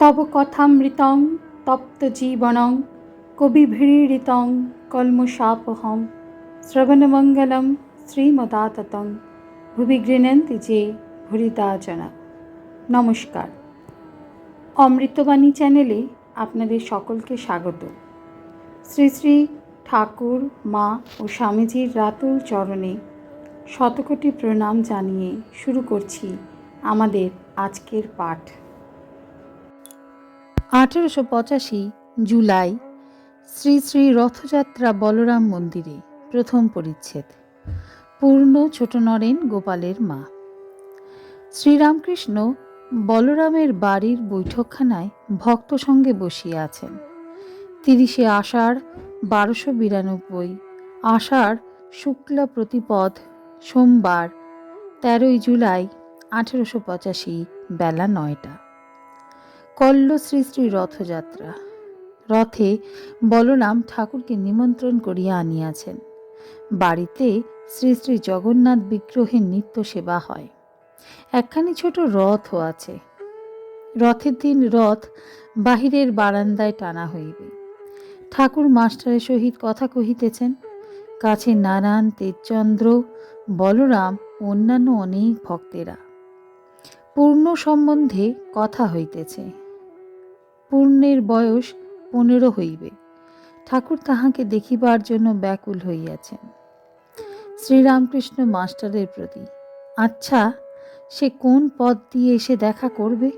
তব কথামৃতং তপ্ত জীবনং কবিভিড়িতং কলমশাপহং শ্রবণমঙ্গলম শ্রীমদাততং ভুবি গৃণন্তি যে ভুরিদা জনা। নমস্কার, অমৃতবাণী চ্যানেলে আপনাদের সকলকে স্বাগত। শ্রী শ্রী ঠাকুর, মা ও স্বামীজির রাতুল চরণে শতকোটি প্রণাম জানিয়ে শুরু করছি আমাদের আজকের পাঠ। 1885 জুলাই শ্রী শ্রী রথযাত্রা বলরাম মন্দিরে। প্রথম পরিচ্ছেদ। পূর্ণ ছোট নরেন গোপালের মা। শ্রীরামকৃষ্ণ বলরামের বাড়ির বৈঠকখানায় ভক্ত সঙ্গে বসিয়া আছেন। 30 আষাঢ় 1292, আষাঢ় শুক্লা প্রতিপদ, সোমবার 13 জুলাই 1885, বেলা 9টা। কল্ল শ্রী শ্রী রথযাত্রা। রথে বলরাম ঠাকুরকে নিমন্ত্রণ করিয়া আনিয়াছেন। বাড়িতে শ্রী শ্রী জগন্নাথ বিগ্রহের নিত্য সেবা হয়। একখানি ছোট রথও আছে। রথের দিন রথ বাহিরের বারান্দায় টানা হইবে। ঠাকুর মাস্টারের সহিত কথা কহিতেছেন। কাছে নারায়ণ, তেজচন্দ্র, বলরাম ও অন্যান্য অনেক ভক্তেরা। পূর্ণ সম্বন্ধে কথা হইতেছে। পূর্ণের বয়স 15 হইবে। ঠাকুর তাহাকে দেখিবার জন্য ব্যাকুল হইয়াছেন। শ্রীরামকৃষ্ণ মাস্টারের প্রতি, আচ্ছা, সে কোন পথ দিয়ে এসে দেখা করবে?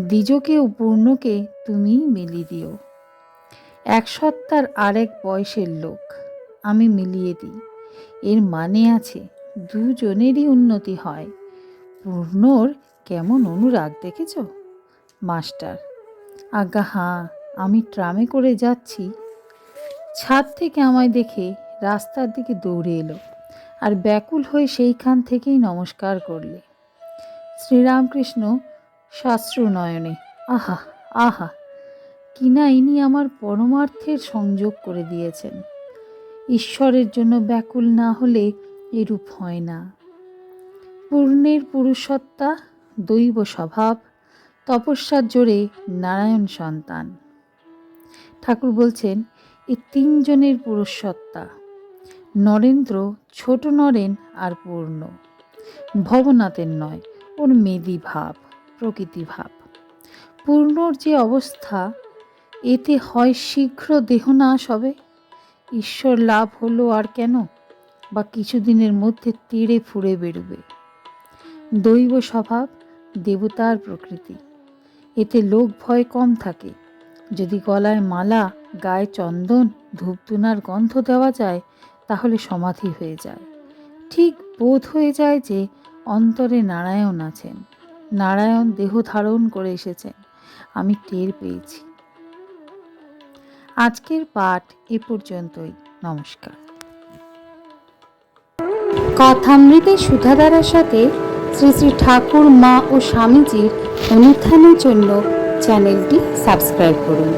দ্বিজকে ও পূর্ণকে তুমিই মিলিয়ে দিও। 1 সত্তার আর 1 বয়সের লোক, আমি মিলিয়ে দিই। এর মানে আছে দুজনেরই উন্নতি হয়। পূর্ণর কেমন অনুরাগ দেখেছ? মাস্টার, আজ্ঞা হাঁ, আমি ট্রামে করে যাচ্ছি। ছাদ থেকে আমায় দেখে রাস্তার দিকে দৌড়ে এলো আর ব্যাকুল হয়ে সেইখান থেকেই নমস্কার করলে। শ্রীরামকৃষ্ণ শাস্ত্র নয়নে, আহা আহা, কিনা ইনি আমার পরমার্থের সংযোগ করে দিয়েছেন। ঈশ্বরের জন্য ব্যাকুল না হলে এরূপ হয় না। পূর্ণের পুরুষসত্তা, দৈব স্বভাব, তপস্যার জোরে নারায়ণ সন্তান। ঠাকুর বলছেন এই 3 জনের পুরুষসত্তা। নরেন্দ্র ছোট নরেন আর পূর্ণ। ভবনাথের নয়, ওর মেদি ভাব, প্রকৃতি ভাব। পূর্ণর যে অবস্থা, এতে হয় শীঘ্র দেহনাশ হবে। ঈশ্বর লাভ হলো আর কেন, বা কিছুদিনের মধ্যে তেড়ে ফুঁড়ে বেরোবে। দৈব স্বভাব, দেবতার প্রকৃতি, এতে লোক ভয় কম থাকে। যদি গলায় মালা, গায়ে চন্দন, ধূপধুনার গন্ধ দেওয়া যায়, তাহলে সমাধি হয়ে যায়। ঠিক বোধ হয়ে যায় যে অন্তরে নারায়ণ আছেন, নারায়ণ দেহ ধারণ করে এসেছেন। আমি টের পেয়েছি। আজকের পাঠ এ পর্যন্তই। নমস্কার। কথামৃতের সুধাধারার সাথে শ্রী শ্রী ঠাকুর, মা ও স্বামীজির অনুধ্যানের জন্য চ্যানেলটি সাবস্ক্রাইব করুন।